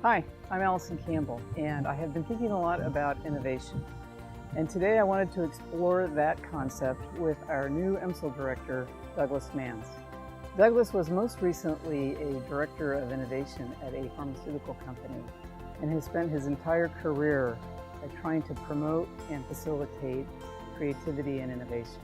Hi, I'm Allison Campbell, and I have been thinking a lot about innovation. And today I wanted to explore that concept with our new EMSL director, Douglas Manns. Douglas was most recently a director of innovation at a pharmaceutical company and has spent his entire career trying to promote and facilitate creativity and innovation.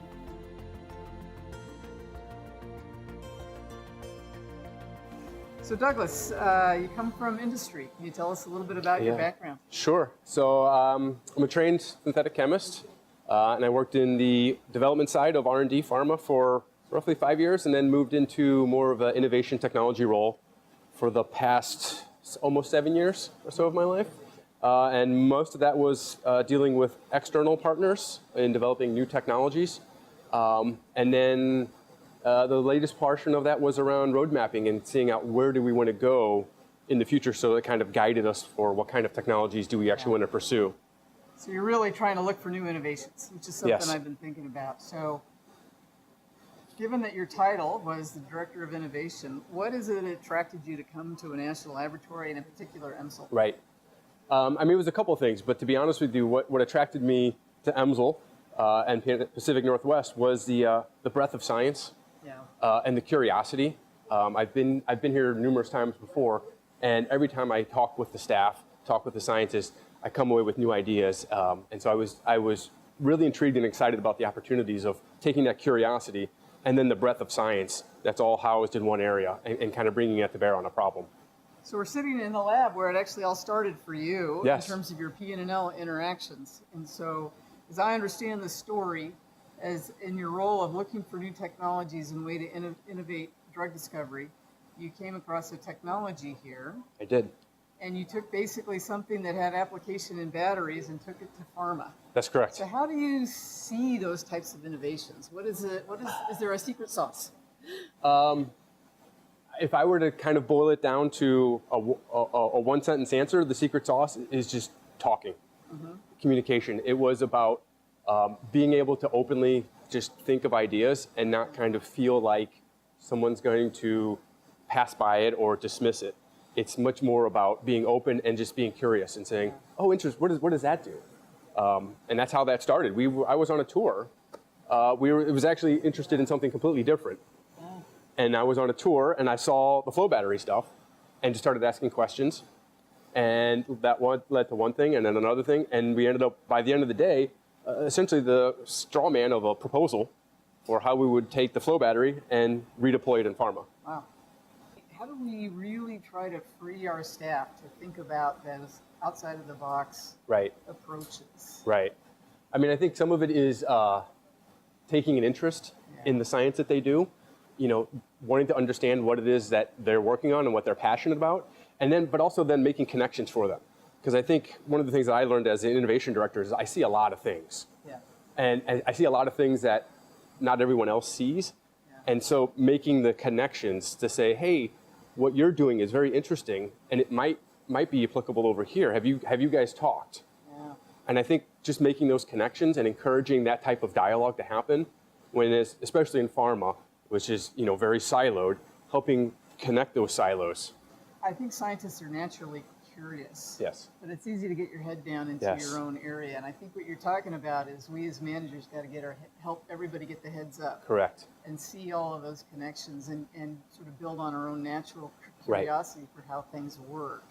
So Douglas, you come from industry. Can you tell us a little bit about your background? Sure. So I'm a trained synthetic chemist, and I worked in the development side of R&D pharma for roughly 5 years, and then moved into more of an innovation technology role for the past almost 7 years or so of my life. And most of that was dealing with external partners in developing new technologies. And then the latest portion of that was around road mapping and seeing out where do we want to go in the future, so it kind of guided us for what kind of technologies do we actually want to pursue. So you're really trying to look for new innovations, which is something I've been thinking about. So given that your title was the Director of Innovation, what is it that attracted you to come to a national laboratory, and in particular EMSL? Right. I mean, it was a couple of things, but to be honest with you, what attracted me to EMSL and Pacific Northwest was the breadth of science. And the curiosity. I've been here numerous times before, and every time I talk with the staff, talk with the scientists, I come away with new ideas. And so I was really intrigued and excited about the opportunities of taking that curiosity and then the breadth of science that's all housed in one area and kind of bringing it to bear on a problem. So we're sitting in the lab where it actually all started for you in terms of your P&L interactions. And so as I understand the story, as in your role of looking for new technologies and way to innovate drug discovery, you came across a technology here. I did. And you took basically something that had application in batteries and took it to pharma. That's correct. So how do you see those types of innovations? Is there a secret sauce? If I were to kind of boil it down to a one-sentence answer, the secret sauce is just talking, communication. It was about being able to openly just think of ideas and not kind of feel like someone's going to pass by it or dismiss it. It's much more about being open and just being curious and saying, oh, interesting, what does that do? And that's how that started. I was on a tour. It was actually interested in something completely different. And I was on a tour and I saw the flow battery stuff and just started asking questions. And that one led to one thing and then another thing. And we ended up, by the end of the day, essentially the straw man of a proposal for how we would take the flow battery and redeploy it in pharma. Wow. How do we really try to free our staff to think about those outside of the box approaches? Right. I mean, I think some of it is taking an interest in the science that they do, wanting to understand what it is that they're working on and what they're passionate about, but also then making connections for them. Because I think one of the things that I learned as an innovation director is I see a lot of things. And I see a lot of things that not everyone else sees. And so making the connections to say, hey, what you're doing is very interesting and it might be applicable over here. Have you guys talked? And I think just making those connections and encouraging that type of dialogue to happen, especially in pharma, which is very siloed, helping connect those silos. I think scientists are naturally curious. Yes. But it's easy to get your head down into your own area. And I think what you're talking about is we as managers got to help everybody get the heads up. Correct. And see all of those connections and sort of build on our own natural curiosity for how things work.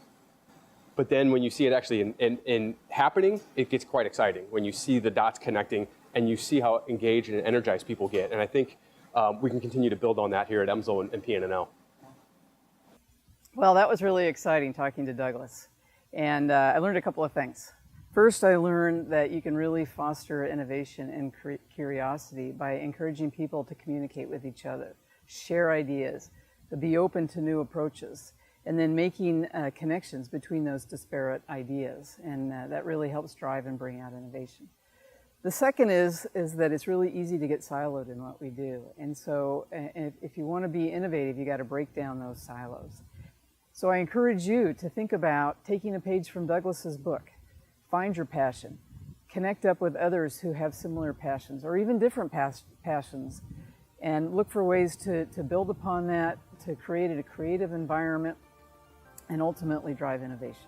But then when you see it actually in happening, it gets quite exciting when you see the dots connecting and you see how engaged and energized people get. And I think we can continue to build on that here at EMSL and PNNL. Well, that was really exciting talking to Douglas. And I learned a couple of things. First, I learned that you can really foster innovation and curiosity by encouraging people to communicate with each other, share ideas, to be open to new approaches, and then making connections between those disparate ideas. And that really helps drive and bring out innovation. The second is that it's really easy to get siloed in what we do. And so if you want to be innovative, you got to break down those silos. So I encourage you to think about taking a page from Douglas's book. Find your passion. Connect up with others who have similar passions or even different passions, and look for ways to build upon that, to create a creative environment, and ultimately drive innovation.